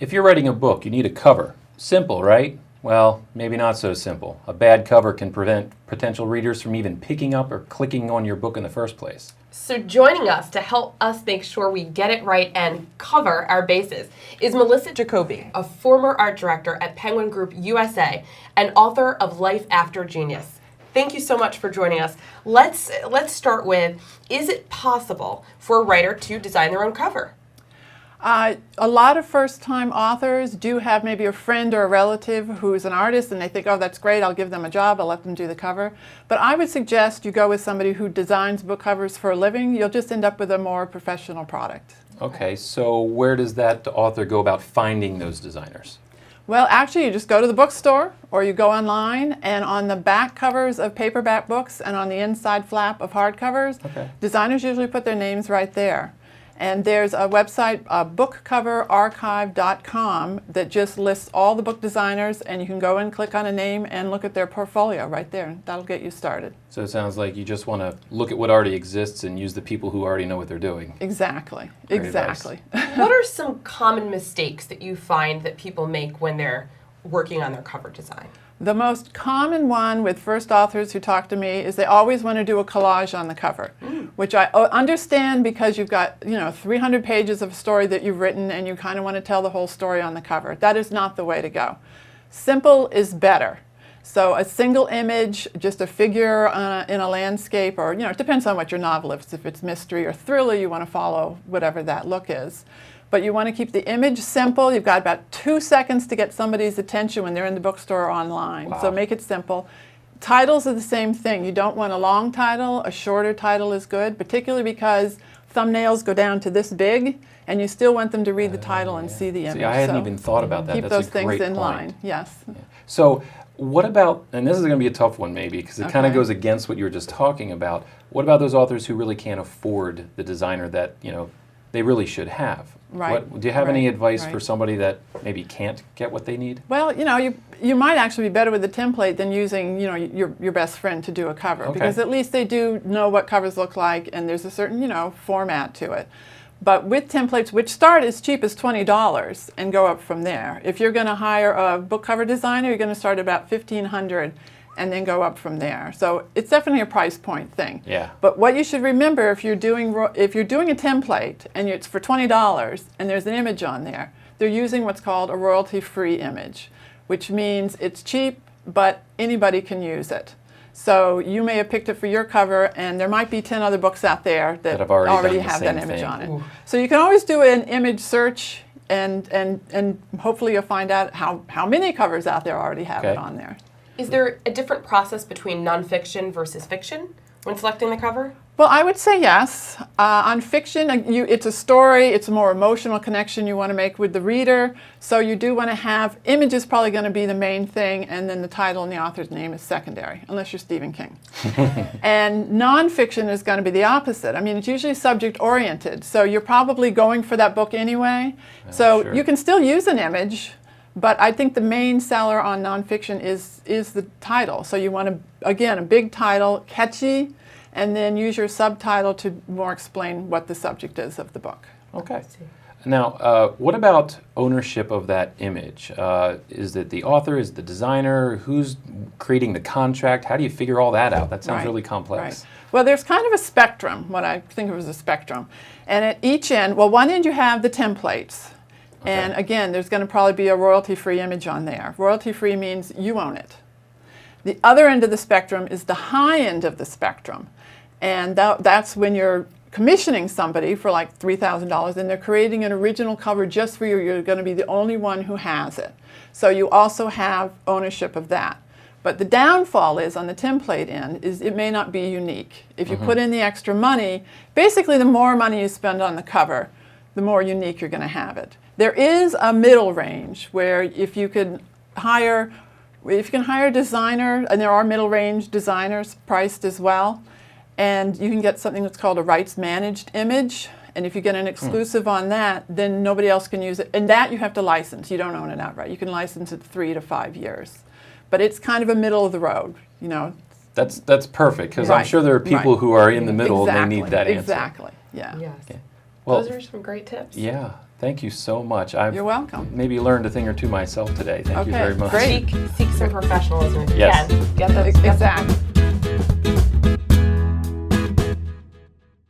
If you're writing a book, you need a cover. Simple, right? Well, maybe not so simple. A bad cover can prevent potential readers from even picking up or clicking on your book in the first place. So joining us to help us make sure we get it right and cover our bases is Melissa Jacoby, a former art director at Penguin Group USA and author of Life After Genius. Thank you so much for joining us. Let's start with, is it possible for a writer to design their own cover? A lot of first-time authors do have maybe a friend or a relative who's an artist and they think, oh, that's great, I'll give them a job, I'll let them do the cover. But I would suggest you go with somebody who designs book covers for a living. You'll just end up with a more professional product. Okay, so where does that author go about finding those designers? Well, actually, you just go to the bookstore or you go online, and on the back covers of paperback books and on the inside flap of hardcovers, designers usually put their names right there. And there's a website, bookcoverarchive.com, that just lists all the book designers, and you can go and click on a name and look at their portfolio right there. That'll get you started. So it sounds like you just want to look at what already exists and use the people who already know what they're doing. Exactly. Great Exactly. What are some common mistakes that you find that people make when they're working on their cover design? The most common one with first authors who talk to me is they always want to do a collage on the cover, which I understand because you've got 300 pages of a story that you've written and you kind of want to tell the whole story on the cover. That is not the way to go. Simple is better. So a single image, just a figure in a landscape, or it depends on what your novel is. If it's mystery or thriller, you want to follow whatever that look is. But you want to keep the image simple. You've got about 2 seconds to get somebody's attention when they're in the bookstore or online. Wow. So make it simple. Titles are the same thing. You don't want a long title. A shorter title is good, particularly because thumbnails go down to this big, and you still want them to read the title and see the image. See, I hadn't even thought about that. Keep That's those a things great in point. line. Yes. Yeah. So what about, and this is going to be a tough one maybe, because it kind of Okay. goes against what you were just talking about. What about those authors who really can't afford the designer that they really should have? Right. Do you have any Right. advice Right. for somebody that maybe can't get what they need? Well, you might actually be better with the template than using your best friend to do a cover, Okay. because at least they do know what covers look like, and there's a certain format to it. But with templates, which start as cheap as $20 and go up from there. If you're going to hire a book cover designer, you're going to start at about $1,500 and then go up from there. So it's definitely a price point thing. Yeah. But what you should remember, if you're doing a template and it's for $20 and there's an image on there, they're using what's called a royalty-free image, which means it's cheap, but anybody can use it. So you may have picked it for your cover, and there might be 10 other books out there that have already done the have same that image thing. on it. Ooh. So you can always do an image search, and hopefully you'll find out how many covers out there already have it on there. Is there a different process between nonfiction versus fiction when selecting the cover? Well, I would say yes. On fiction, it's a story, it's a more emotional connection you want to make with the reader, so you do want to have, image is probably going to be the main thing, and then the title and the author's name is secondary, unless you're Stephen King. And nonfiction is going to be the opposite. I mean, it's usually subject-oriented, so you're probably going for that book anyway. So sure. you can still use an image, but I think the main seller on nonfiction is the title. So you want again, a big title, catchy, and then use your subtitle to more explain what the subject is of the book. Okay. Now, what about ownership of that image? Is it the author, is it the designer? Who's creating the contract? How do you figure all that out? That sounds really complex. Right. Well, there's kind of a spectrum, what I think of as a spectrum. And at each end, one end you have the templates. Okay. And again, there's going to probably be a royalty-free image on there. Royalty-free means you own it. The other end of the spectrum is the high end of the spectrum. And that's when you're commissioning somebody for like $3,000 and they're creating an original cover just for you. You're going to be the only one who has it. So you also have ownership of that. But the downfall is on the template end is it may not be unique. If you put in the extra money, basically the more money you spend on the cover, the more unique you're going to have it. There is a middle range where if you can hire a designer, and there are middle range designers priced as well, and you can get something that's called a rights managed image, and if you get an exclusive on that, then nobody else can use it. And that you have to license. You don't own it outright. You can license it 3 to 5 years. But it's kind of a middle of the road, That's perfect, because I'm sure there are people who are in the middle and they need that answer. Exactly, yeah. Yes. Okay. Well, Those are some great tips. yeah. Thank you so much. I've You're welcome. maybe learned a thing or two myself today. Thank you Okay, very much. great. Seek some professionalism if Yes. you can. Get the Exactly.